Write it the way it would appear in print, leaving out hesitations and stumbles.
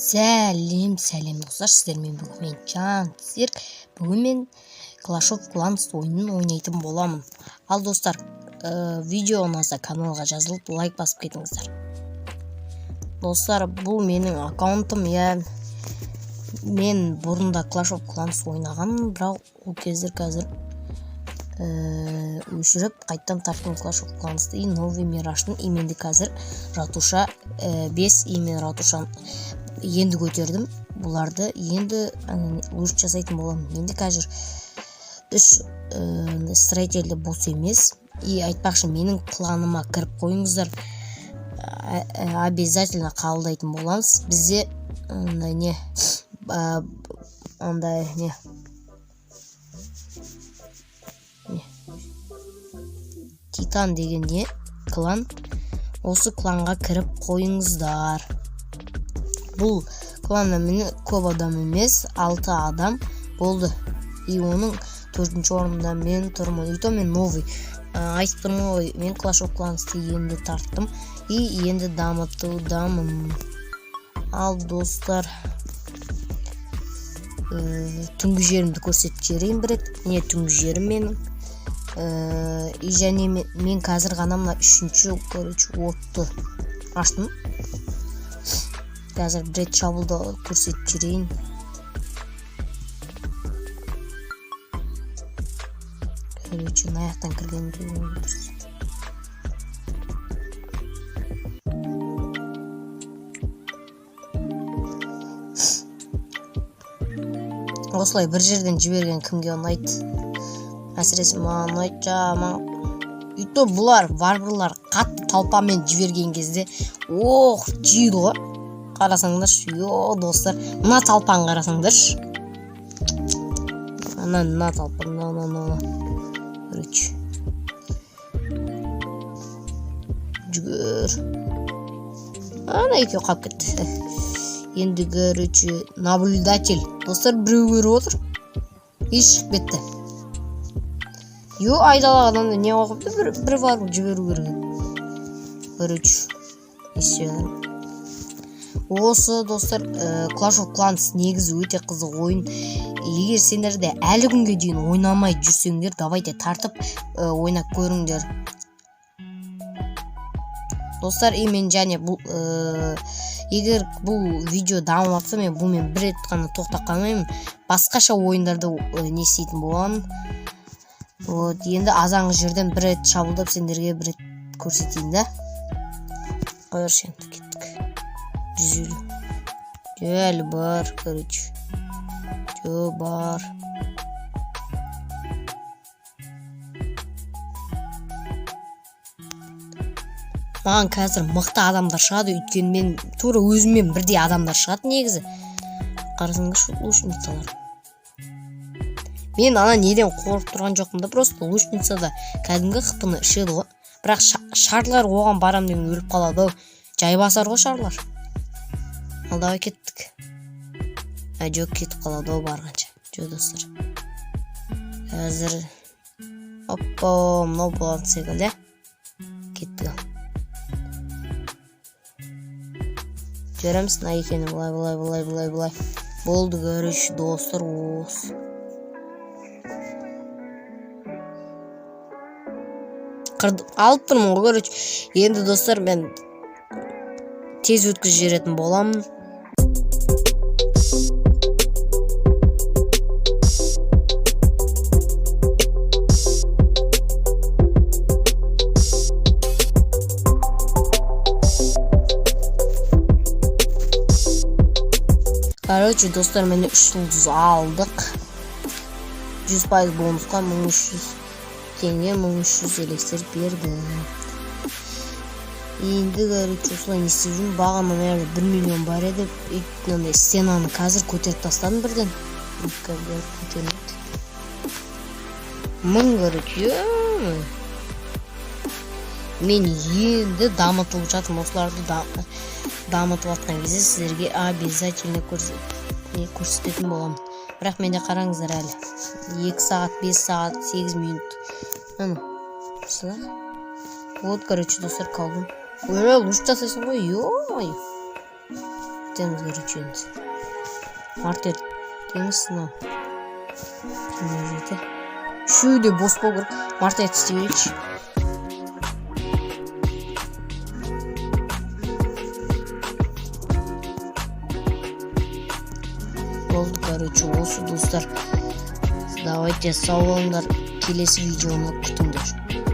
Сәлем достар, сіздермен бүгін мен Жансерік. Бүгін мен Clash of Clans ойынын ойнайтын боламын. Ал достар, видео ұнаса каналға жазылып лайк басып кетіңіздер. Достар, бұл менің аккаунтым. Мен бұрында Clash of Clans ойнаған, бірақ ол кездер қазір өшіріп қайттан тарттым Clash of Clans'ты. Новый Мираштың именді қазір ратуша 5 имен ратушан енді көтердім. Бұларды енді өрт жасайтын боламын. Енді қазір 3 строительді бос емес. И айтпақшы, менің планыма кіріп қойыңыздар. Обязательно қабылдайтын боламыз. Бізде Титан деген клан. Осы кланға кіріп қойыңыздар. Бұл кланда мені көп адам емес, 6 адам болды. И оның 4-ші орында мен тұрмын. Ито мен новый. Айтып тұрмын ғой, мен Clash of Clans'ты енді тарттым. И енді дамытудамын. Ал достар, түнгі жерімді көрсетіп жіберейін бір рет. Міне түнгі жерім менің. И және мен қазір ғана мына 3-ші отты аштым. Қазір бір рет шабылды көрсетіп жүрейін. Короче, аяқтан кіргенді көрсетіп. Осылай бір жерден жіберген кімге ұнайды? Әсіресе маған ұнайды. Үйті бұлар, варварлар қатты талпамен жіберген кезде жүйді ғой. Қарасаңдаршы, достар, мына талпан қарасаңдаршы. Мына талпан, Короче. Жүгір. Екеу қап кетті. Енді короче, наблюдатель. Достар, біреу көріп отыр. Шығып кетті. Айдалағадан не қоқыпты? Бір бар жіберу керек. Короче, осы достар, Clash of Clans негізі өте қызық ойын. Егер сендер де әлі күнге дейін ойнамай жүрсеңдер, давайте тартып ойнап көріңдер. Достар, мен және егер бұл видео дамып жатса, мен бұлмен бір рет қана тоқтап қалмаймын. Басқаша ойындарды не істейтін боламын. Енді азанғы жерден бір рет шабылдап сендерге бір рет көрсетейін да. Қойыршы енді кеттік. 150. Әлі бар, короче. Бар. Маған қазір мықты адамдар шығады, өйткені мен тура өзіммен бірдей адамдар шығады негізі. Қарасаңдаршы, лучницалар. Мен неден қорқып тұрған жоқпын да, просто лучницада кәдімгі қыпыны ішеді ғой. Бірақ шарлар оған барам деген өліп қалады. Жай басар ғой шарлар. Алдава кеттік. Жоқ, кетіп қалады барғанша. Достар. Қазір мынау болатын секілді. Кеттік. Көреміз, екені бұлай. Болды, көріш, достар, осы. Алып тұрмын ғой, көріш. Енді достар, мен тез өткіз жеретін боламын. Короче, достар, мені 3 жұлдыз алдық. 100% бонусқа 1300 теңге, 1300 элексир берді. Енді, короче, осылай не істеп жүрмін. Бағаны мәрді 1 миллион бар еді. Өйткені стенаны қазір көтеріп тастадым бірден. Мың, короче. Мен енді дамытылып жатырмын. Осыларды дамытып атқан кезде сіздерге обязательно көрсететін боламын. Бірақ менде қараңыздар әлі. 2 сағат, 5 сағат, 8 минут. Вот, короче, достар, қалдым. Лучше жасайсың ғой, істеуіміз керек енді. Мартер дейміз, мынау. Мына жерде. Үшеуі де бос болу керек. Мартер істей берейікші. Болды, короче, осы достар. Давайте сау болыңдар. Келесі видеоны күтіңдер.